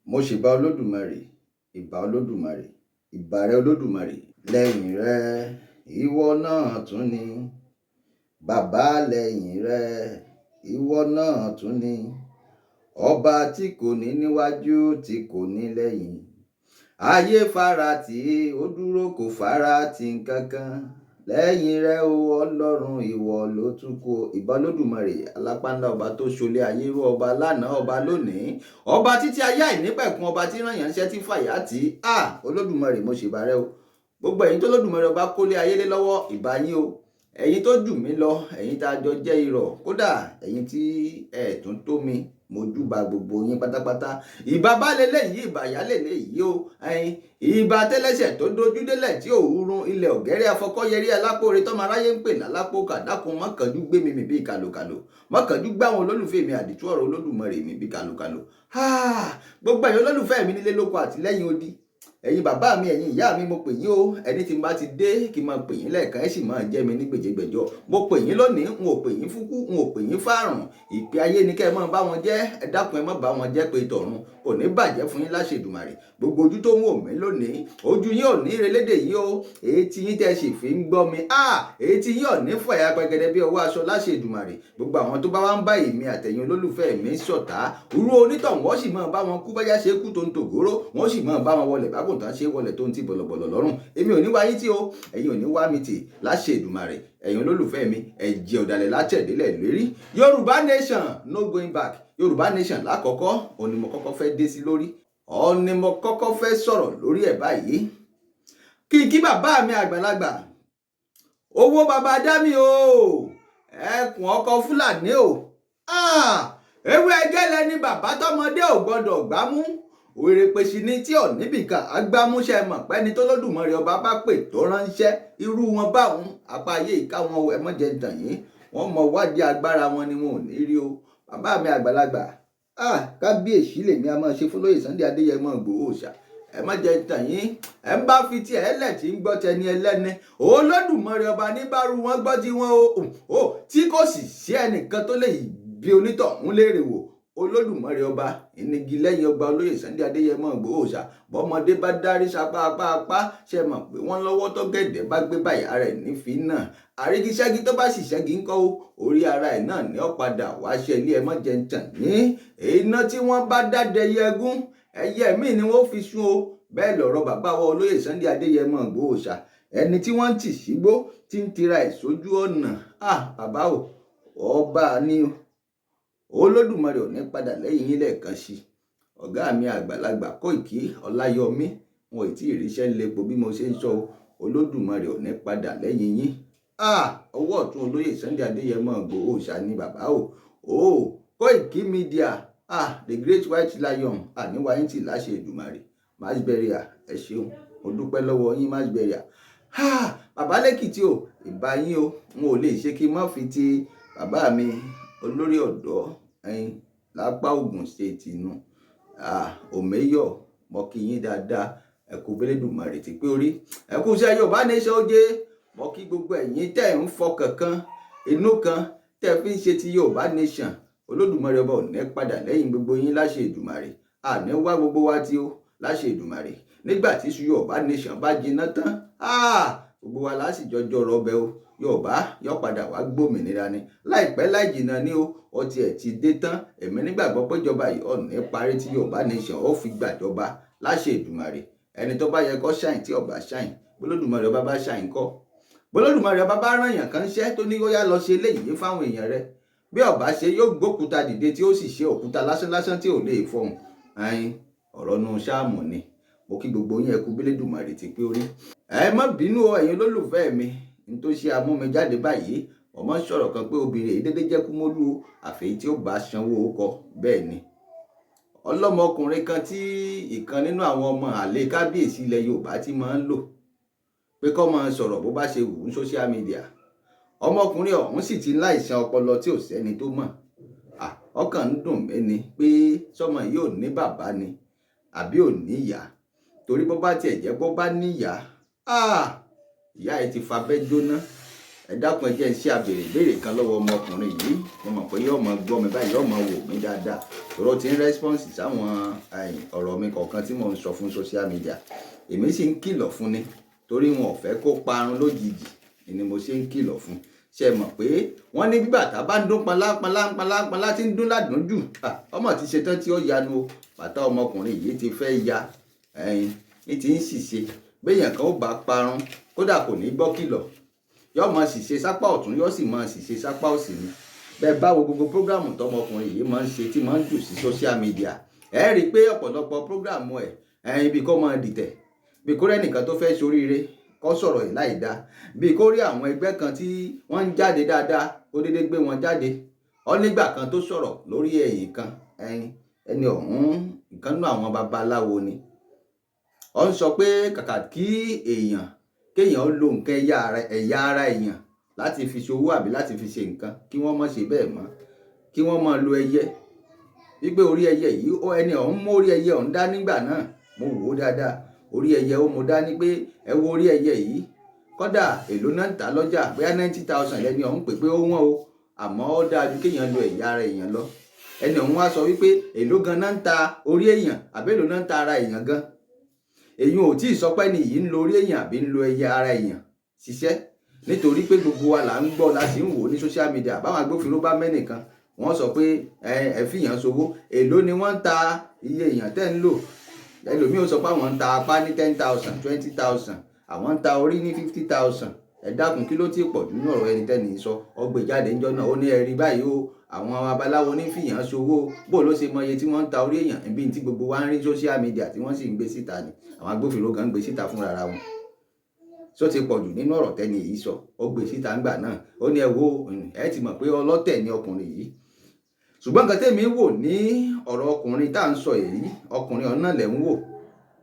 mo ṣèbà olódùmarè, ìbà olódùmarè, ìbà rẹ olódùmarè. Lẹ́yìn rẹ ìwọ náà tún ni, bàbá lẹ́yìn rẹ ìwọ náà tún ni, ọba tí kò ní níwájú tí kò ní lẹ́yìn. Ayé faratì ó dúró kò faratì nǹkankan. Lẹ́yìn rẹ o ọlọ́run ìwọ ló tún kù. Ìbà olódùmarè alápá ńlá, ọba tó ṣolé ayé ró, ọba lánàá ọba lónìí, ọba títí ayé àìnípẹ̀kun, ọba tí rán yàn iṣẹ́ tí fàyà tí olódùmarè mo ṣèbà rẹ o. Gbogbo ẹ̀yin tó lódùmarè ọba kólé ayé lé lọ́wọ́, ìbà yín o. Ẹ̀yin tó jù mí lọ, ẹ̀yin tá a jọ jẹ́ irọ́, kódà ẹ̀yin tí ẹ tún tó mi, mo júbà gbogbo yín pátápátá. Ìbà baálé léyìí, ìbà ìyálé léyìí o. Ìbà tẹ́lẹ́sẹ̀ tó dojú délẹ̀ tí òwúrun ilẹ̀ ọ̀gẹ́rẹ́ afọkọ́yẹrí alápòore tọ́mọ aráyé ń pè lálápò kàdákun mọ́kànjú gbé mi bí kàlòkàlò, mọ́kànjú gbá àwọn olólùfẹ́ mi àdìtú ọ̀rọ̀ olódùmarè mi bí kàlòkàlò. Gbogbo ẹ̀yin olólùfẹ́ mi nílé lóko àti lẹ́yìn odi, ẹ̀yin bàbá mi, ẹ̀yin ìyá mi, mo pè yín o. Ẹni tí n bá ti dé kí n máa pè yín lẹ́ẹ̀kan, ẹ sì máa jẹ́ mi ní gbèjègbèjọ. Mo pè yín lónìí, n ò pè yín fúkú, n ò pè yín fárùn. Ìpè ayé ni kẹ́ ẹ máa bá wọn jẹ́, ẹ dákun ẹ má bá wọn jẹ́ pé tọ̀run kò ní bàjẹ́ fún yín láṣẹ Èdùmàrè. Gbogbo ojú tó ń wò mí lónìí, ojú yín ò ní relédè yìí o. Etí yín tẹ́ sì fi ń gbọ́ mi, etí yín ò ní fọ̀yà pẹgẹdẹ bí ọwọ́ aṣọ láṣẹ Èdùmàrè. Gbogbo àwọn tó bá wá ń bá èmi àtẹ̀yin olólùfẹ́ mi ṣọ̀tá, irú onítọ̀hún wọ́n sì máa bá wọn kú báyá ṣe kú tó ń tògóró, wọ́n sì máa bá wọn wọlé bágùntàn ṣe wọlé tó ń ti bọ̀lọ̀bọ̀lọ̀ lọ́rùn. Èmi ò ní wá yín tí o, ẹ̀yin ò ní wá mi tì láṣẹ Èdùmàrè. Ẹ̀yin olólùfẹ́ mi, ẹ̀jẹ̀ ọ̀dàlẹ̀ látẹ̀délẹ̀ lérí. Yorùbá nation no going back. Yorùbá nation lákọ̀ọ́kọ́, òní mo kọ́kọ́ fẹ́ dé sí lórí, òní mo kọ́kọ́ fẹ́ sọ̀rọ̀ lórí ẹ̀ báyìí. Kí bàbá mi àgbàlagbà, owó bàbá dámì o, ẹkùn ọkọ Fúlàní o. Ewé ẹgẹ́lẹ́ ni bàbá tọmọdé ò gbọdọ̀ gbámú. Òrè pèsè ni tí ò níbìkan agbámúṣẹ mọ̀ pẹ́ni tó lódùmarè ọba bá pè tó ránṣẹ́, irú wọn báwọn apá ayé ìka wọn ẹ mọ́ jẹ dàn yín, wọ́n mọ wádìí agbára wọn ni wọn ò ní rí o. Bàbá mi àgbàlagbà, kábíyèsí lèmi a máa ṣe fọlọ́yè Sunday Adéyẹmọ Ìgbòho Òòṣà, ẹ má jẹ tàn yín. Ẹ ń bá fi tí ẹ lẹ̀ tí ń gbọ́ tẹni ẹlẹ́ni, olódùmarè ọba níbàrú wọn gbọ́ tí wọn o tí kò sì sí ẹnìkan tó lè bí onítọ̀hún léèrè wò. Olódùmarè ọba ìnigi lẹ́yìn ọba olóyè Sunday Adéyẹmọ Ìgbòho Òòṣà, bọ́mọdé bá dárí sapá apá ṣe mọ̀ pé wọ́n lọ́wọ́ tó gẹ̀dẹ̀ bá gbé báyà rẹ̀ nífi náà. Àrígiṣẹ́gi tó bá sì ṣẹ́gi ń kọ́ orí ara ẹ̀ náà ní ọ̀padà wá ṣe ilé ẹ mọ́ jẹ ń tàn yín. Iná tí wọ́n bá dáde yẹgún, ẹyẹ míì ni wọ́n fi sún o. Bẹ́ẹ̀ lọ̀rọ̀ bàbá wa olóyè Sunday Adéyẹmọ Ìgbòho Òòṣà, ẹni tí wọ́n ń tì sígbó tí ń tira ẹ̀ sójú ọ̀nà. Bàbá o, ọba ni o. Olódùmarè ò ní padà lẹ́yìn yín lẹ́ẹ̀kan sí. Ọ̀gá mi àgbàlagbà Kóìkí Ọláyọmí, wọn ò tí ì ríṣẹ́ lépo bí mo ṣe ń sọ. Olódùmarè ò ní padà lẹ́yìn yín. Ọwọ́ ọ̀tún olóyè Sunday Adéyẹmọ Ìgbòho Òòṣà ni bàbá o. Kóìkí Media, the great white lion, àníwá yín tì láṣẹ Èdùmàrè. Mass burial, ẹ ṣeun, mo dúpẹ́ lọ́wọ́ yín mass burial. Bàbá lẹ́kìtì o, ìbà yín o, n ò lè ṣe kí n má fi ti bàbá mi olórí ọ̀dọ́ lápá Ògùn state inú Òmẹ́yọ̀, mo kí yín dáadáa, ẹ kú b'Ẹlẹ́dùmarè ti pé orí, ẹ kú iṣẹ́ Yorùbá nation oje. Mo kí gbogbo ẹ̀yin tẹ́ ń fọkàn kan inú kan tẹ́ fi ń ṣe ti Yorùbá nation. Olódùmarè ọba ò ní padà lẹ́yìn gbogbo yín láṣẹ Èdùmàrè. Àní wá gbogbo wa tí ó láṣẹ Èdùmàrè. Nígbà tí Yorùbá nation bá jiná tán, gbogbo wa láti jọjọ rọbẹ o. Yorùbá yóò padà wá gbòmìnira ni láìpẹ́ láì jìnnà ni o. Ọtí ẹ̀ ti dé tán. Èmi nígbàgbọ́ pé ìjọba yìí ò ní parí tí Yorùbá nation ó fi gbàjọba láṣẹ Èdùmàrè. Ẹni tó bá yẹ kó ṣàìn tí ọba ṣàìn, b'Olódùmarè ọba bá ṣàìn kọ́. B'Olódùmarè ọba bá rán èèyàn kan ṣẹ́ tó ní ó yá lọ ṣe eléyìí fáwọn èèyàn rẹ̀, bí ọba ṣe yóò gbókúta dìde tí ó sì ṣe òkúta lásán tí ò lè fọhùn. Ọ̀rọ̀ nu ṣáàmù ni. Mo kí gbogbo yín ẹ kú b'Ẹlẹ́dùmarè ti pé orí. Ẹ má bínú o ẹ̀yin olólùfẹ́ mi, n tó ṣe amúmijáde báyìí. Ọmọ sọ̀rọ̀ kan pé obìnrin èyí dédé jẹ́ kúmólú àfẹ́yí tí ó bá sanwó orúkọ. Bẹ́ẹ̀ ni, ọlọ́mọkùnrin kan tí ìkan nínú àwọn ọmọ àlè kábíyèsí ilẹ̀ Yorùbá ti máa ń lò pé kó máa sọ̀rọ̀ bó bá ṣe wù ú social media. Ọmọkùnrin ọ̀hún sì ti láìsàn ọpọlọ tí ò sẹ́ni tó mọ̀. Ọkàn ń dùn mí ni pé sọmọ yìí ò ní bàbá ni àbí ò ní ìyá. Torí bó bá tiẹ̀ jẹ́ bó bá ní ìyá, ìyá ẹ ti fabẹ́ jóná. ẹ dákun ẹ jẹ́ ń ṣe àbèrè ìbéèrè kan lọ́wọ́ ọmọkùnrin yìí. Mo mọ̀ pé yóò mọ gbọ́ mi báyìí, yóò mọ wò mí dáadáa. Ọ̀rọ̀ tí ń rẹ́spọ́ǹsì sáwọn ọ̀rọ̀ mi kọ̀ọ̀kan tí mò ń sọ fún social media. Èmi sì ń kìlọ̀ fún ni torí wọn ò fẹ́ kó parun lójijì ni mo ṣe ń kìlọ̀ fún. Ṣé ẹ mọ̀ pé wọ́n ní bí bàtà bá ń dún panlá tí ń dún ládùn jù, ọmọ ti ṣetán tí ó yanu o. Bàtà ọmọkùnrin yìí ti fẹ́ ya ní ti ń ṣìṣe. Béèyàn kan ó bá parun kódà kò ní gbọ́ kìlọ̀, yóò máa ṣìṣe sápá ọ̀tún yóò sì máa ṣìṣe sápá òsì ni. Bẹ́ẹ̀ bá wo gbogbo prógrámù tọmọkùnrin yìí máa ń ṣe tí máa ń jù sí social media, ẹ rí i pé ọ̀pọ̀lọpọ̀ prógrámù ẹ̀ ibi kó máa dìtẹ̀, bí kò rẹ́nìkan tó fẹ́ ṣoríire kó sọ̀rọ̀ yìí láì dá, bí kò rí àwọn ẹgbẹ́ kan tí wọ́n ń jáde dáadáa kó dédé gbé wọn jáde. Ó nígbà kan tó sọ̀rọ̀ lórí ẹ̀yìn kan, ẹni ọ̀hún ìkan nínú àwọn babaláwo ni. Ó ń sọ pé kàkà kí kéèyàn lo nǹkan ẹ̀yà ara èèyàn láti fi ṣòwò àbí láti fi ṣe nǹkan, kí wọ́n má ṣe bẹ́ẹ̀ mọ́, kí wọ́n má lo ẹyẹ. Wípé orí ẹyẹ yìí ẹni ọ̀hún mú orí ẹyẹ ọ̀hún dá nígbà náà, mo wò ó dáadáa. Orí ẹyẹ ó mú dání pé ẹ wo orí ẹyẹ yìí, kódà èlò náà ń tà lọ́jà bóyá 90,000 lẹ́ni ọ̀hún pé ó wọ́n o, àmọ́ ó dáa ju kéèyàn lo ẹ̀yà ara èèyàn lọ. Ẹni ọ̀hún wá sọ wípé èlò gan náà ń ta orí èèyàn àbí èlò náà ń ta ara èèyàn gan. Èyí ò tí ì sọ pé ni yìí ń lo orí èèyàn àbí ń lo ẹyẹ ara èèyàn ṣiṣẹ́, nítorí pé gbogbo wa là ń gbọ́ la sì ń wò ní social media. Báwọn agbófinró bá mẹ́nìkan wọ́n sọ pé ẹ fìyàn ṣòwò, èlò ni wọ́n ń ta iye èèyàn tẹ́ ń lò. Ẹlòmíì ó sọ pé àwọn ń ta apá ní 10,000 20,000, àwọn ń ta orí ní 50,000. Ẹ dákun kí ló ti pọ̀ jù nínú ọ̀rọ̀ ẹni tẹ́ni sọ. Ọgbẹ́ jáde ńjọ́ náà ó ní ẹ rí báyìí o, àwọn babaláwo ní fìyàn ṣòwò. Bó ló ṣe mọ iye tí wọ́n ń ta orí èèyàn níbi tí gbogbo wa ń rí social media tí wọ́n sì ń gbé síta ni. Àwọn agbófinró gan ń gbé síta fúnra ra wọn. Só ti pọ̀ jù nínú ọ̀rọ̀ tẹ́ni yìí sọ. Ó gbé síta ńgbà náà. Ó ní ẹ wo, ẹ ti mọ̀ pé ọlọ́tẹ̀ ni ọkùnrin yìí. Ṣùgbọ́n nǹkan tèmi wò ní ọ̀rọ̀ ọkùnrin tá à ń sọ èyí, ọkùnrin ọ̀hún náà lẹ̀ ń wò.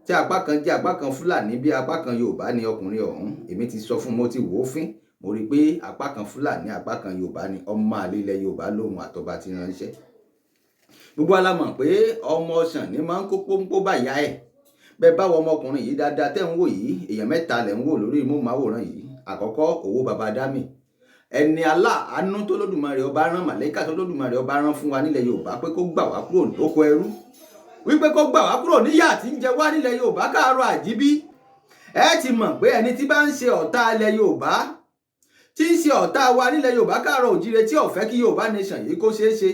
Tí apá kan jẹ́ apá kan Fúlàní bí apá kan Yorùbá ni ọkùnrin ọ̀hún. Èmi ti sọ fún, mo ti wò ó fín. Mo rí i pé apá kan Fúlàní apá kan Yorùbá ni. Ọmọ àlè ilẹ̀ Yorùbá lòun àtọba ti ránṣẹ́. Gbogbo wa la mọ̀ pé ọmọ ọsàn ni máa ń kó pónpó báyà ẹ̀. Bẹ́ẹ̀ bá wo ọmọkùnrin yìí dáadáa tẹ́ ń wò yìí, èèyàn mẹ́ta lẹ̀ ń wò lórí móhùnmáwòrán yìí. Àkọ́kọ́ Owó Baba Dami, ẹni aláàánú tó lódùmarè ọba rán, màlẹ́kà tó lódùmarè ọba rán fún wa nílẹ̀ Yorùbá pé kó gbà wá kúrò lóko ẹrú, wípé kó gbà wá kúrò níyà tí ń jẹ wá nílẹ̀ Yorùbá káàárọ̀ àjíbí. Ẹ ti mọ̀ pé ẹni tí bá ń ṣe ọ̀tá ilẹ̀ Yorùbá, tí ń ṣe ọ̀tá wa nílẹ̀ Yorùbá káàárọ̀ òjíire, tí ò fẹ́ kí Yorùbá nation yìí kó ṣeé ṣe,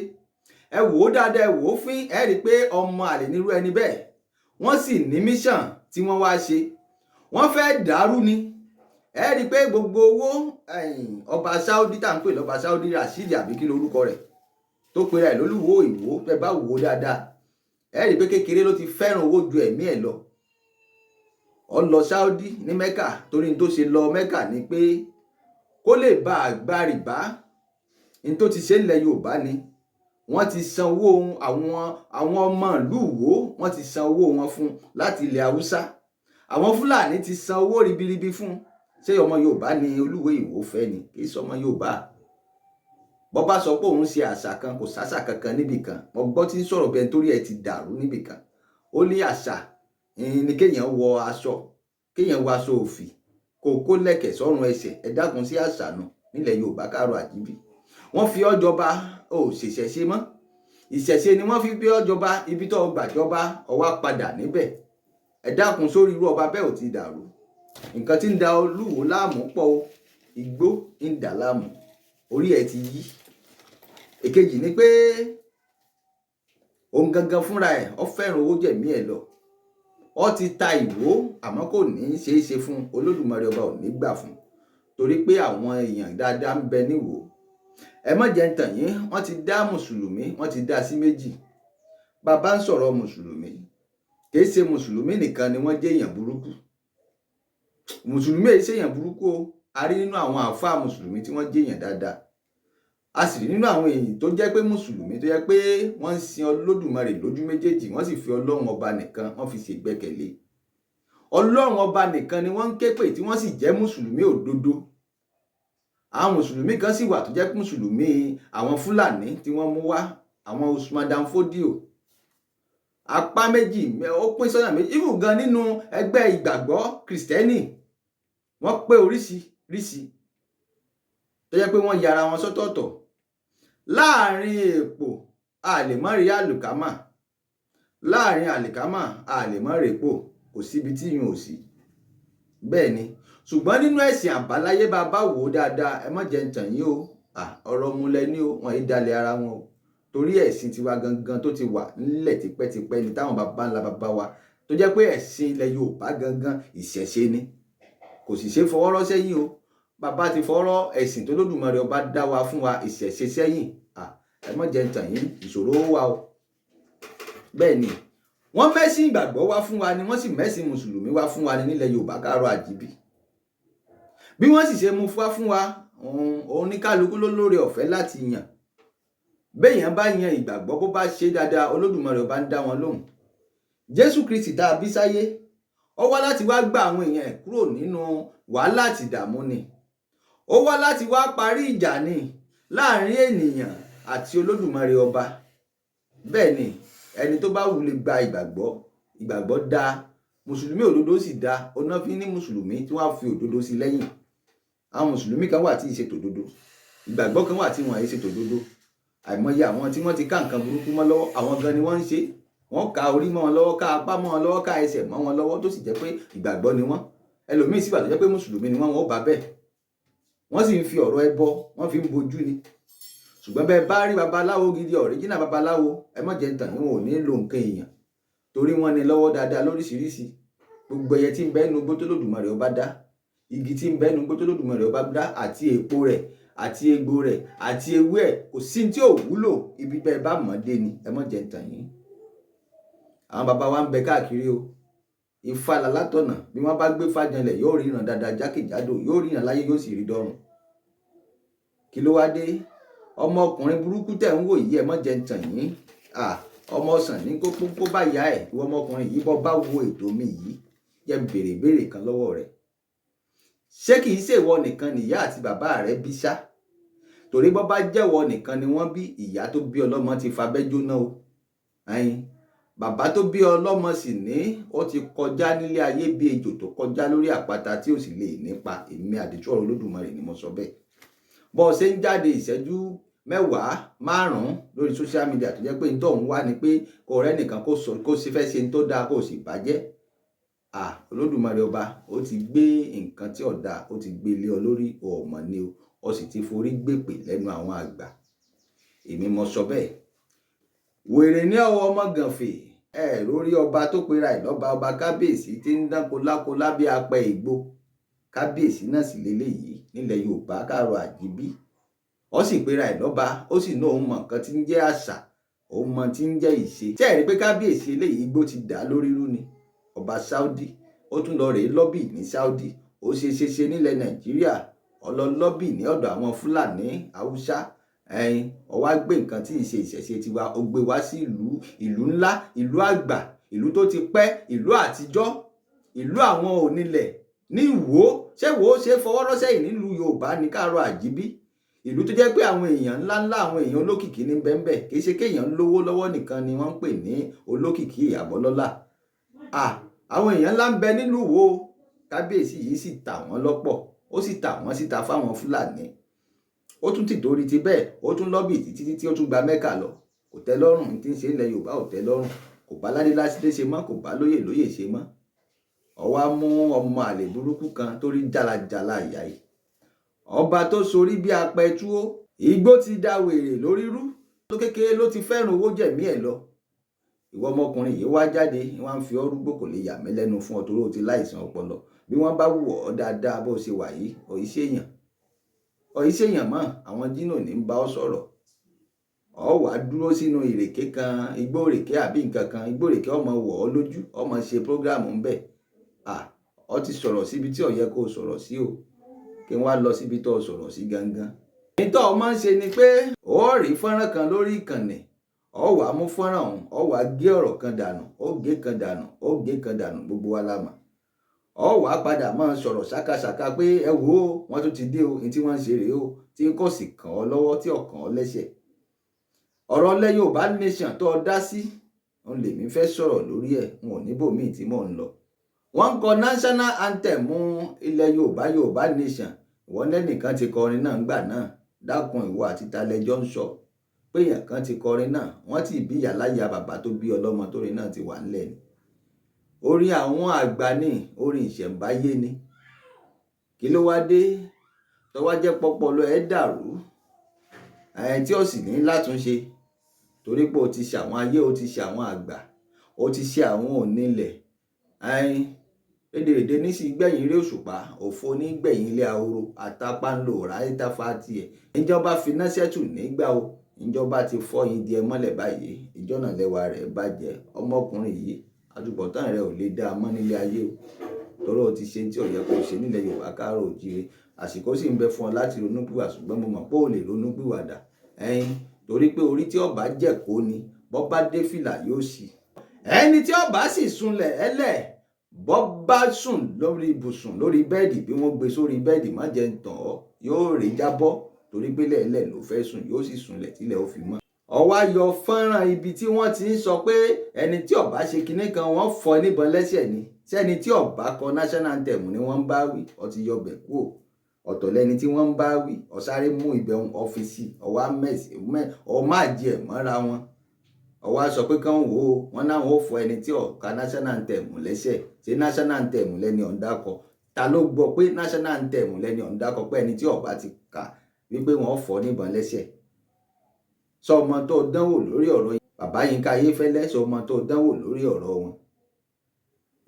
ẹ wò ó dáadáa, ẹ wò ó fín, ẹ rí i pé ọmọ àlè nírú ẹni bẹ́ẹ̀. Wọ́n sì ní mission tí wọ́n wá ṣe, wọ́n fẹ́ dàrú ni. Ẹ rí i pé gbogbo owó ọba Saudi tá à ń pè lọ́ba Saudi Rashid àbí kí lorúkọ rẹ̀, tó pe rẹ̀ lólúwo Ìwó, tẹ́ bá wò ó dáadáa, ẹ rí i pé kékeré ló ti fẹ́ràn owó ju ẹ̀mí ẹ̀ lọ. Ó lọ Saudi ní Mẹ́kà torí ní tó ṣe lọ Mẹ́kà ni pé kó lè bá àgbà rìbá. Ní tó ti ṣe nílẹ̀ Yorùbá ni wọ́n ti san owó àwọn ọmọ ìlú Ìwó, wọ́n ti san owó wọn fún láti ilẹ̀ Haúsá. Àwọn Fúlàní ti san owó ribiribi fún. Ṣé ọmọ Yorùbá ni olúwo Ìwó fẹ́ ni? Kì í ṣe ọmọ Yorùbá. Bọ́ bá sọ pé òun ṣe àṣà kan, kò sáṣà kankan níbì kan. Mo gbọ́ tí ń sọ̀rọ̀ bẹ́ẹ̀ torí ẹ ti dàrú níbì kan. Ó ní àṣà ni kéèyàn wọ aṣọ, kéèyàn wọ aṣọ òfì, kó lẹ̀kẹ̀ sọ́rùn ẹsẹ̀. Ẹ dákun sí àṣà nù nílẹ̀ Yorùbá káàárọ̀ àjíbí. Wọ́n fi ọ́ jọba, ó ṣèṣẹ̀ṣe mọ́. Ìṣẹ̀ṣe ni wọ́n fi gbé ọ́ jọba, ibi tó gbàjọba ó wá padà níbẹ̀. Ẹ dákun sórí irú ọba bẹ́ẹ̀ ò ti dàrú. Nǹkan tí ń da Olúwo láàmú pọ̀ o, igbó ń dà láàmú, orí ẹ̀ ti yí. Èkejì ni pé òun gangan fúnra ẹ̀ ó fẹ́ràn owó jẹ̀mí ẹ̀ lọ. Ó ti ta Ìwó àmọ́ kò ní í ṣeé ṣe fún. Olódùmarè ọba ò ní gbà fún, torí pé àwọn èèyàn dáadáa ń bẹ níwò. Ẹ má jẹ́ ń tàn yín, wọ́n ti dá mùsùlùmí, wọ́n ti dá sí méjì. Bàbá ń sọ̀rọ̀ mùsùlùmí, kìí ṣe mùsùlùmí nìkan ni wọ́n jẹ́ èèyàn burúkú. Mùsùlùmí èyí ṣe èèyàn burúkú o. A rí nínú àwọn àáfàá mùsùlùmí tí wọ́n jẹ́ èèyàn dáadáa. A sì rí nínú àwọn èèyàn tó jẹ́ pé mùsùlùmí tó jẹ́ pé wọ́n ń sin Olódùmarè lójú méjèèjì, wọ́n sì fi Ọlọ́run ọba nìkan wọ́n fi ṣègbẹ́kẹ̀lé. Ọlọ́run ọba nìkan ni wọ́n ń ké pè tí wọ́n sì jẹ́ mùsùlùmí òdodo. Àwọn mùsùlùmí kan sì wà tó jẹ́ mùsùlùmí àwọn Fúlàní tí wọ́n mú wá, àwọn Usman Dan Fodio. Apá méjì, ó pín sọ́nà méjì. Even gan nínú ẹgbẹ́ ìgbàgbọ́ Kristẹni, wọ́n pé oríṣiríṣi. tó jẹ́ pé wọ́n yára wọn sọ́tọ̀ọ̀tọ̀. Láàrin èpò a lè má rí àlùkámà, láàrin àlìkámà a lè má rèpò, kò síbi tí yun ò sí. Bẹ́ẹ̀ ni, ṣùgbọ́n nínú ẹ̀sìn àbáláyé bá bá wò ó dáadáa, ẹ má jẹ́ ń tàn yín o, ọ̀rọ̀ múlẹ̀ ní o, wọn yìí dalẹ̀ ara wọn o. Torí ẹ̀sìn tiwa gangan tó ti wà nílẹ̀ tipẹ́tipẹ́ ni táwọn baba ńlá baba wa tó jẹ́ pé ẹ̀sìn ilẹ̀ Yorùbá gangan ìṣẹ̀ṣe ni, kò sì ṣe fọwọ́rọ́ sẹ́yìn o. Bàbá ti fọwọ́rọ́ ẹ̀sìn tó lódùmarè ọba dá wa fún wa ìṣẹ̀ṣe sẹ́yìn, ẹ má jẹ́ ń tàn yín, ìṣòro wà o. Bẹ́ẹ̀ ni, wọ́n mẹ́sìn ìgbàgbọ́ wá fún wa ni, wọ́n sì mẹ́sìn mùsùlùmí wá fún wa ni nílẹ̀ Yorùbá káàárọ̀ àjíbí. Bí wọ́n sì ṣe mú wá fún wa, òun ní kálukú ló lóore ọ̀fẹ́ láti yàn. Béèyàn bá yan ìgbàgbọ́ bó bá ṣe dáadáa, Olódùmarè ọba ń dá wọn lóhùn. Jésù Kristi tá a bí sáyé, ó wá láti wá gba àwọn èèyàn ẹ̀ kúrò nínú wàhálà àti ìdààmú ni. Ó wá láti wá parí ìjà ni láàrin ènìyàn àti Olódùmarè ọba. Bẹ́ẹ̀ ni, ẹni tó bá wù lè gba ìgbàgbọ́ dá, mùsùlùmí òdodo sì dá, ọ̀nà fi ní mùsùlùmí tí wọ́n á fi òdodo sí lẹ́yìn. Àwọn mùsùlùmí kan wà tí ì ṣe tòdodo, ìgbàgbọ́ kan wà tí wọ́n àì ṣe tòdodo. Àìmọye àwọn tí wọ́n ti ká nǹkan burúkú mọ́ lọ́wọ́, àwọn gan ni wọ́n ń ṣe. Wọ́n ká orí mọ́ wọn lọ́wọ́, ká apá mọ́ wọn lọ́wọ́, ká ẹsẹ̀ mọ́ wọn lọ́wọ́, tó sì jẹ́ pé ìgbàgbọ́ ni wọ́n. Ẹlòmíì sì wà tó jẹ́ pé mùsùlùmí ni wọ́n bá bẹ́ẹ̀. Wọ́n sì ń fi ọ̀rọ̀ ẹbọ, wọ́n fi ń bojú ni. Ṣùgbọ́n bẹ́ẹ̀ bá rí babaláwo gidi, ọ̀ríjínà babaláwo, ẹ má jẹ́ ń tàn yín, wọn ò ní lo nǹkan èèyàn, torí wọ́n ní lọ́wọ́ dáadáa lóríṣiríṣi. Gbogbo ẹyẹ tí ń bẹ nínú igbó tó lódùmarè ọba dá, igi tí ń bẹ nínú igbó tó lódùmarè ọba dá, àti èpo rẹ̀ àti egbò rẹ̀ àti ewé ẹ̀, kò sí tí ò wúlò, ibi bẹ́ẹ̀ bá mọ̀ dé ni, ẹ má jẹ́ ń tàn yín. Àwọn bàbá wa ń bẹ káàkiri o. Ifá látọ̀nà, bí wọ́n bá gbé fájanlẹ̀ yóò ríran dáadáa jákèjádò, yóò ríran láyé, yóò sì rí dọ́run. Kí ló wá dé? Ọmọkùnrin burúkú tẹ̀ ń wò yìí, ẹ má jẹ́ ń tàn yín. Ọmọ ọsàn ní kó bá yá ẹ̀, ìwọ ọmọkùnrin yìí bọ́ bá wo ètò mi yìí, jẹ́ ń béèrè kan lọ́wọ́ rẹ̀. Ṣé kìí ṣe ìwọ nìkan nìyá àti bàbá rẹ̀ bí ṣá? Torí bọ́ bá jẹ́wọ́ nìkan ni wọ́n bí, ìyá tó bí ọlọ́mọ ti fabẹ́ jóná o. Bàbá tó bí ọlọ́mọ sì ní ó ti kọjá nílé ayé bí ejò tó kọjá lórí àpáta tí ó sì lè nípa. Èmi àdìtú ọ̀rọ̀ Olódùmarè ni mo sọ bẹ́ẹ̀. Bọ́ ṣe ń jáde ìṣẹ́jú 10-5 lórí social media tó jẹ́ pé n tó ń wá ni pé kò rẹ́ nìkan kó sì fẹ́ ṣe n tó dáa kó sì bàjẹ́. Olódùmarè ọba ó ti gbé nǹkan tí ó dáa, ó ti gbé lé ọ lórí, ọmọ ni o, ó sì ti forí gbèpè lẹ́nu àwọn àgbà. Èmi mo sọ bẹ́ẹ̀. Wèrè ní ọwọ́ ọmọ gànfè, lórí ọba tó pera ẹ̀ lọ́ba, ọba kábíyèsí tí ń dán kolákolá bí apẹ ìgbó. Kábíyèsí náà sì lélẹ́yìí nílẹ̀ Yorùbá káàárọ̀ àjíbí. Ó sì pera ẹ̀ lọ́ba, ó sì ní òun mọ nǹkan tí ń jẹ́ àṣà, òun mọ tí ń jẹ́ ìṣe. Tí ẹ rí pé kábíyèsí eléyìí igbó ti dà lórí rú ni. Ọba Saudi, ó tún lọ rèé lọ́bì ní Saudi, ó ṣe nílẹ̀ Nàìjíríà, ọlọ́lọ́bì ní ọ̀dọ̀ àwọn Fúlàní, Haúsá. Ó wá gbé nǹkan tí ìṣe ìṣẹ̀ṣe tiwa, ó gbé wá sí ìlú ńlá, ìlú àgbà, ìlú tó ti pẹ́, ìlú àtijọ́, ìlú àwọn onílẹ̀ ní Ìwó. Ṣé Ìwó ṣe fọwọ́rọ́ sẹ́yìn nílùú Yorùbá ní káàárọ̀ àjíbí? Ìlú tó jẹ́ pé àwọn èèyàn ńláńlá, àwọn èèyàn olókìkí ní bẹ́ńbẹ́, kì í ṣe kéèyàn lówó lọ́wọ́ nìkan ni wọ́n ń pè ní olókìkí àbọ́lọ́lá. Àwọn èèyàn ńlá ń bẹ nílùú Ìwó. Kábíyèsí yìí sì tà wọ́n lọ́pọ̀, ó sì tà wọ́n síta fáwọn Fúlàní. Ó tún ti torí ti bẹ́ẹ̀, ó tún lọ́bì títí tí ó tún gba Mẹ́kà lọ. Kò tẹ́ lọ́rùn, tí ń ṣe ilẹ̀ Yorùbá ò tẹ́ lọ́rùn, kò bá ládéládé ṣe mọ́, kò bá lóyè ṣe mọ́. Ó wá mú ọmọ àlè burúkú kan tó rí jálajàla ìyá yìí, ọba tó sorí bí apẹtú ó. Igbó ti dá wèrè lórí rú, tó kékeré ló ti fẹ́ràn owó jẹ̀mí ẹ̀ lọ. Ìwọ ọmọkùnrin yìí wá jáde, wọ́n ń fi ọ́ rúgbó, kò lè yà mí lẹ́nu fún ọ torí ó ti láìsàn ọpọlọ. Bí wọ́n bá wù ọ́ dáadáa bó ṣe wà yìí, ọ̀yíṣèyàn mọ́, àwọn jínò ní ń bá ọ sọ̀rọ̀. Ọ wà dúró sínú ìrèké kan, igbó ìrèké àbí nǹkan kan, igbó ìrèké ọmọ wọ̀ ọ́ lójú, ọmọ ṣe prógráàmù ń bẹ̀. Ọ ti sọ̀rọ̀ síbi tí ó yẹ kó sọ̀rọ̀ sí o, kí wọ́n á lọ síbi tó sọ̀rọ̀ sí gangan. Nítọ́ ọ máa ń ṣe ni pé ó rí fọ́nrán kan lórí ìkànnì, ọ wà mú fọ́nrán ọ̀hún, ọ wà gé ọ̀rọ̀ kan dànù, ó gé kan dànù, ó gé kan dànù, gbogbo wa la mọ̀. Ọ wà padà máa sọ̀rọ̀ ṣákàṣàkà pé ẹ wò ó, wọ́n tún ti dé o, ní tí wọ́n ń ṣe rèé o, tí kò sì kàn ọ́ lọ́wọ́, tí ò kàn ọ́ lẹ́sẹ̀. Ọ̀rọ̀ ilẹ̀ Yorùbá nation tó dá sí, òun lèmi fẹ́ sọ̀rọ̀ lórí ẹ̀, n ò níbòmíì tí mò ń lọ. Wọ́n ń kọ national anthem ilẹ̀ Yorùbá, Yorùbá nation, wọ́n lẹ́nìkan ti kọrin náà ńgbà náà, dákun ìwọ àti ta lẹjọ́ ń sọ pé èèyàn kan ti kọrin náà, wọ́n ti bí ìyáláyà bàbá tó bí ọlọ́mọ tórin náà ti wà ńlẹ̀ ni. Orin àwọn àgbà ni, orin ìṣẹ̀ǹbáyé ni. Kí ló wá dé tó wá jẹ́ pọpọlọ ẹ̀ dàrú tí ó sì ní látúnṣe torí pé o ti ṣe àwọn ayé, o ti ṣe àwọn àgbà, o ti ṣe àwọn onílẹ̀. Èdèrèdè ní sí gbẹ̀yìn ilé òṣùpá, òfo ní gbẹ̀yìn ilé ahoro, àtàpá ń lo ọ̀rá ìtafà tiẹ̀. Ìjọba finá sẹ́tù nígbà o, ìjọba ti fọ́ yín di ẹ mọ́lẹ̀ báyìí, ìjọ náà lẹ́wà rẹ̀ bàjẹ́. Ọmọkùnrin yìí àtúbọ̀tán rẹ̀ ò lè dá a mọ́ nílé ayé o, torí o ti ṣe tí ò yẹ kó ṣe nílẹ̀ Yorùbá káàárọ̀ oòjíire. Àsìkò sì ń bẹ fún ọ láti ronúpìwà, ṣùgbọ́n mo mọ̀ pé o lè ronúpìwàdà torí pé orí tí ọba jẹ̀ kó ni bọ́ bá dé fìlà yóò sì. Ẹni tí ọba sì sunlẹ̀ ẹlẹ̀ bọ́ bá sùn lórí ibùsùn lórí bẹ́ẹ̀dì, bí wọ́n gbé sórí bẹ́ẹ̀dì má jẹ́ ń tàn ọ́, yóò rè jábọ́ torí pé lẹ́ẹ̀lẹ́ ló fẹ́ sùn, yóò sì sunlẹ̀ tílẹ̀ ó fi mọ́. Ọwá yọ fọ́nrán ibi tí wọ́n ti ń sọ pé ẹni tí ọba ṣe kinní kan wọ́n fọ́ níbọn lẹ́sẹ̀ ni, sẹ́ni tí ọba kọ national anthem ni wọ́n ń bá wí, ó ti yọ bẹ̀ kúò. Ọ̀tọ̀ lẹni tí wọ́n ń bá wí, ọ̀sáré mú ìbẹ̀hùn ọ́fíìsì, ọwá máàjì ẹ̀ mọ́ra wọn. Ọwá sọ pé kán wò ó, wọ́n náà ó fọ ẹni tí ọ̀ka national anthem lẹ́sẹ̀. Ṣé national anthem lẹ́ni ọ̀ǹdàkọ? Ta ló gbọ́ pé national anthem lẹ́ni ọ̀ǹdàkọ pé ẹni tí ọba ti kà wípé wọ́n fọ́ níbọn lẹ́sẹ̀? Sọ ọmọ tó dánwò lórí ọ̀rọ̀ bàbá Yínká Ayéfẹ́lẹ́, sọ ọmọ tó dánwò lórí ọ̀rọ̀ wọn.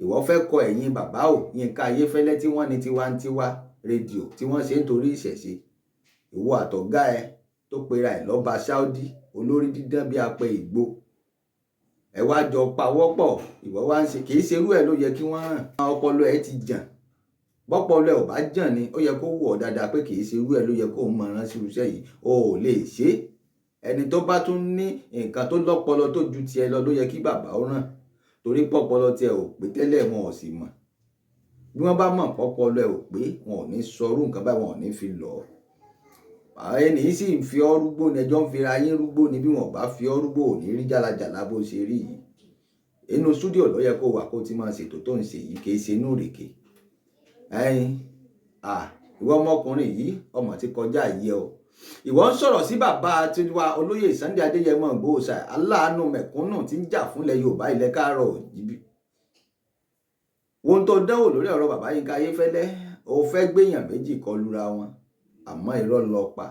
Ìwọ fẹ́ kọ ẹ̀yìn bàbá Yínká Ayéfẹ́lẹ́ tí wọ́n ní Tiwantiwa rédíò tí wọ́n ṣe nítorí ìṣẹ̀ṣe. Ìwọ àtọ̀gá ẹ tó pera ẹ̀ lọ́ba Saudi, olórí dídán bí apẹ ìgbó. Ẹ wá jọ pawọ́pọ̀, ìwọ wá ń ṣe, kì í ṣe irú ẹ̀ ló yẹ kí wọ́n ràn. Ọpọlọ ẹ ti jàn. Bọ́pọlọ ẹ ò bá jàn ni, ó yẹ kó wù ọ́ dáadáa pé kì í ṣe irú ẹ̀ ló yẹ kó mọ̀ rán sí irúṣẹ́ yìí. O ò lè ṣe é. Ẹni tó bá tún ní nǹkan tó lọ́pọlọ tó ju tiẹ̀ lọ ló yẹ kí bàbá ó ràn. Torí pọ́pọlọ tiẹ̀ ò pé tẹ́lẹ̀, wọn ò sì mọ̀. Bí wọ́n bá mọ̀ pọ́pọlọ ẹ ò pé, wọn ò ní sọrú nǹkan báyìí, wọn ò ní fi lọ. Ẹni yìí sì ń fi ọ́ rúgbó ni, ẹjọ́ ń fi ra yín rúgbó ni. Bí wọn ò bá fi ọ́ rúgbó ò ní rí jálajàla bó ṣe rí yìí. Inú stúdíò ló yẹ kó wà kó ti máa ṣètò tó ń ṣe yìí, kì í ṣe inú ìrèké. Ìwọ ọmọkùnrin yìí, ọmọ ti kọjá yìí o. Ìwọ ń sọ̀rọ̀ sí bàbá tiwa olóyè Sunday Adéyẹmọ Ìgbòho Òòṣà, aláàánú mẹ̀kúnnù tí ń jà fúnlẹ̀ Yorùbá ilẹ̀ káàárọ̀ oòjíire. Ohun tó dánwò lórí ọ̀rọ̀ bàbá Yínká Ayéfẹ́lẹ́, ó fẹ́ gbéyàn méjì kọlura wọn, àmọ́ irọ́ lọ pa.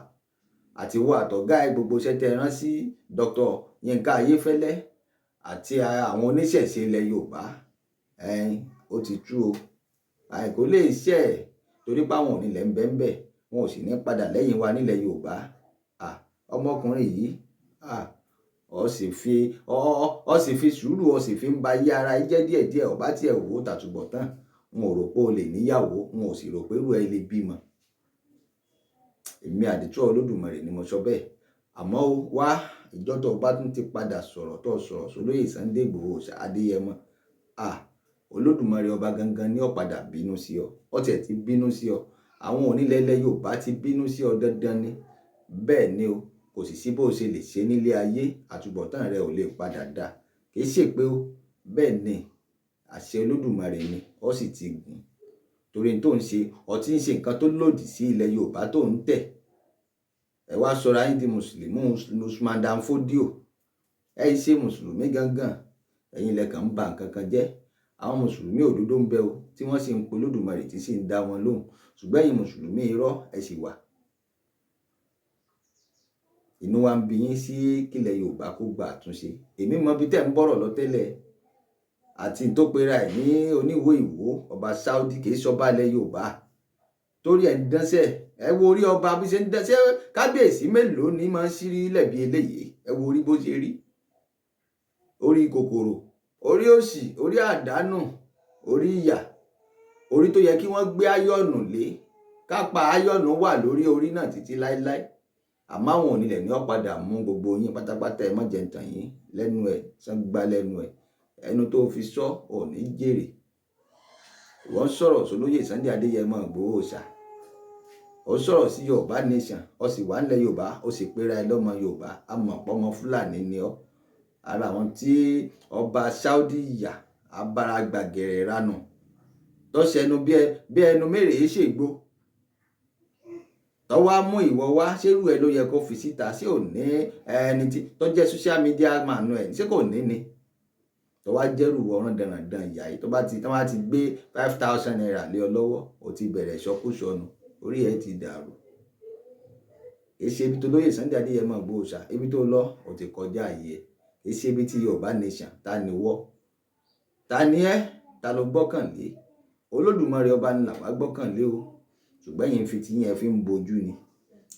Àti wo àtọ̀gá ẹ gbogbo iṣẹ́ tẹ́ rán sí Dr. Yínká Ayéfẹ́lẹ́ àti àwọn oníṣẹ̀ṣe ilẹ̀ Yorùbá, ó ti tú o. Àìkú lè ṣe ẹ̀ torí pé àwọn onílẹ̀ ń bẹ ń bẹ, wọn ò sì ní padà lẹ́yìn wa nílẹ̀ Yorùbá. Ọmọkùnrin yìí, ó sì fi sùúrù, ó sì fi ń ba yí ara jẹ́ díẹ̀díẹ̀. Ọba tí ẹ wò ó tàtúbọ̀tán, n ò rò pé o lè níyàwó, n ò sì rò pé irú ẹ lè bímọ. Èmi àdìtú Olódùmarè ni mo sọ bẹ́ẹ̀. Àmọ́ wá ìjọ tó bá tún ti padà sọ̀rọ̀ tó sọ̀rọ̀ sólóyè Sunday Ìgbòho Òòṣà Adéyẹmọ, Olódùmarè ọba gangan ni ó padà bínú sí ọ. Ó tiẹ̀ ti bínú sí ọ. Àwọn onílẹ̀ ilẹ̀ Yorùbá ti bínú sí ọ dandan ni. Bẹ́ẹ̀ ni o, kò sì sí bó ṣe lè ṣe nílé ayé, àtúbọ̀tán rẹ ò lè padà dà. Kì í ṣe pé o, bẹ́ẹ̀ ni àṣẹ Olódùmarè ni, ó sì ti gùn. Torí tó ń ṣe, ó ti ń ṣe nǹkan tó lòdì sí ilẹ̀ Yorùbá tó ń tẹ̀. Ẹ wá sọra yín di mùsùlùmí, Usman Dan Fodio. Ẹ ṣe mùsùlùmí gangan, ẹ̀yin lẹ kàn ń ba nǹkan kan jẹ́. Àwọn mùsùlùmí òdodo ń bẹ o, tí wọ́n sì ń pe Olódùmarè tí sì ń dá wọn lóhùn. Ṣùgbọ́n ẹ̀yin mùsùlùmí irọ́ ẹ sì wà. Inú wa ń bí yín sí kílẹ̀ Yorùbá kó gba àtúnṣe. Èmi mọ bí tẹ́ ń bọ̀rọ̀ lọ tẹ́lẹ̀. Àti tó pera ẹ̀ ní oníwò ìwò ọba Saudi, kì í ṣọba ilẹ̀ Yorùbá. Torí ẹ̀ ń dánṣẹ́, ẹ wo orí ọba bí ṣe ń dánṣẹ́. Kábíyèsí mélòó ni máa ń ṣírí lẹ̀bi eléyìí? Ẹ wo orí bó ṣe rí. Orí kòkòrò, orí òṣì, orí àdánù, orí ìyà, orí tó yẹ kí wọ́n gbé áyọ̀nù lé. Kápá áyọ̀nù wà lórí orí náà títí láéláé. Àmọ́ àwọn onílẹ̀ ni ó padà mú gbogbo yín pátápátá. Ẹ má jẹ́ ń tàn yín lẹ́nu ẹ̀, sán gbá lẹ́nu ẹ̀. Ẹnu tó fi sọ ò ní jèrè. Wọ́n sọ̀rọ̀ sólóyè Sunday Adéyẹmọ Ìgbòho Òòṣà. Ó sọ̀rọ̀ sí Yorùbá nation, ó sì wà nílẹ̀ Yorùbá, ó sì pera ẹ lọ́mọ Yorùbá. A mọ̀ pé ọmọ Fúlàní ni ọ́. Ara àwọn tí ọba Saudi yà abára gbàgẹ̀rẹ̀ ranù tó ṣẹnu bí ẹnu mẹ́rẹ̀ẹ́ ṣègbó. tó wá mú ìwọ wá ṣérú ẹ ló yẹ kó fi síta sí ò ní ẹni tí tó jẹ́ social media man ẹ̀ ṣé kò ní ni tó wá jẹ́rù ọ̀ràn dandan ìyá yìí tó bá ti gbé 5,000 naira lé ọ lọ́wọ́ ó ti bẹ̀rẹ̀ ṣọkúṣọnù orí ẹ ti dàrú. Èṣe ibi tó lóyè Sunday Adéyẹmọ Ìgbòho Òòṣà ibi tó lọ ó ti kọjá yìí ẹ èṣe ibi tí Yorùbá nation ta ni wọ́ ta ni ẹ́ ta ló gbọ́kànlé Olódùmarè ọba ni làwa gbọ́kànlé o ṣùgbọ́n yìí fi ti yẹn fi ń bojú ni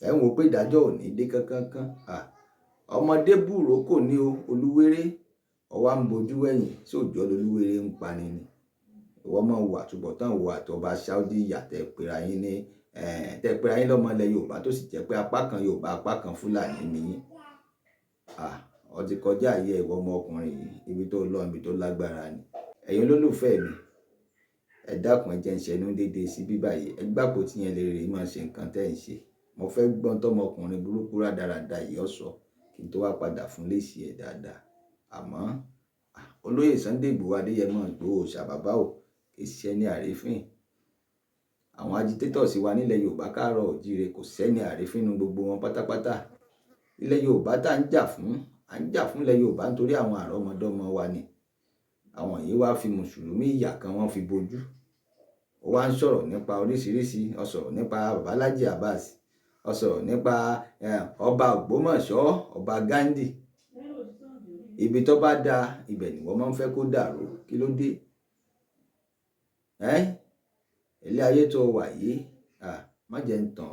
ẹ̀ ń wo pé ìdájọ́ ò ní dé kankan ọmọdé búrò kò ní o Olúwéré ọwá ń bojú ẹ̀yìn tí òjò lolúwéré ń pani ni ìwọ máa wà túbọ̀tán wo àtọba Saudi ìyà tẹ̀pẹ̀ra yín lọ́mọ ilẹ̀ Yorùbá tó sì jẹ́ pé apá kan Yorùbá apá kan Fúlàní nìyí ó ti kọjá ayé ìwọ ọmọkùnrin yìí ibi tó lọ ibi tó lágbára ni ẹ̀yin olólùfẹ́ mi ẹ dákun ẹ jẹ́ ń ṣẹnu dédé sí bíbá yìí ẹ gbàpò tí yẹn lè rè máa ṣe nǹkan tẹ́ ń ṣe mo fẹ́ gbọ́n tọmọkùnrin burúkú rádaràda yìí ọ̀sọ̀ kí n tó wá padà fún léṣe ẹ̀ dáadáa àmọ́ olóyè Sunday Ìgbòho Adéyẹmọ Ìgbòho Òòṣà bàbá ò kì í ṣe ní àrífín àwọn agitators wa nílẹ̀ Yorùbá káàárọ̀ òjíire kò sẹ́ni àrífín nu gbogbo wọn pátápátá ilẹ̀ Yorùbá tá à ń jà fún ilẹ̀ Yorùbá nítorí àwọn àrọ́mọdọ́mọ wa ni àwọn yìí wá fi mùsùlùmí ìyà kan wọ́n fi bojú ó wá ń sọ̀rọ̀ nípa oríṣiríṣi ó sọ̀rọ̀ nípa Baba Laji Abbas ó sọ̀rọ̀ nípa ọba Ògbómọ̀ṣọ́ ọba Ghandi ibi tó bá da ibẹ̀ ni wọ́n máa ń fẹ́ kó dàrú kí ló dé ilé ayé tó wà yìí má jẹ́ ń tàn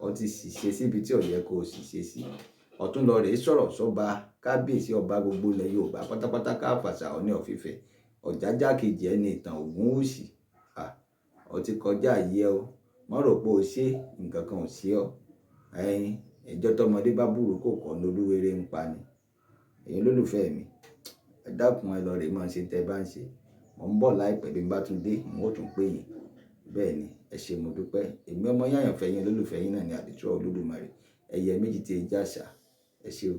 ọ́ ti ṣìṣe síbi tí ò yẹ kó o ṣìṣe sí ọ̀tún lọ rèé sọ̀rọ̀ sọ́ba kábíyèsí ọba gbogbo ilẹ̀ Yorùbá pátápátá Káfàṣà Ọọ̀ni of Ifẹ̀ Ọ̀jájá kejì ẹni ìtàn Ògúnwùsì ó ti kọjá yìí ẹ o mọ́ rò pé o ṣe nǹkan kan ò ṣe ọ́ ẹjọ́ tọmọdé bá burú kò kọ́ lolúwéré ń pa ni ẹ̀yin olólùfẹ́ mi ẹ dákun ẹ lọ rèé máa ṣe tẹ́ bá ń ṣe mo ń bọ̀ láìpẹ́ bí n bá tún dé mo tún pè yín bẹ́ẹ̀ ni ẹ ṣé mo dúpẹ́ èmi ọmọ yáyàn fẹ́ yín olólùfẹ́ yín náà ni Àdìtú Olódùmarè ẹyẹ méjì tí ẹ jáṣà ẹ ṣé o.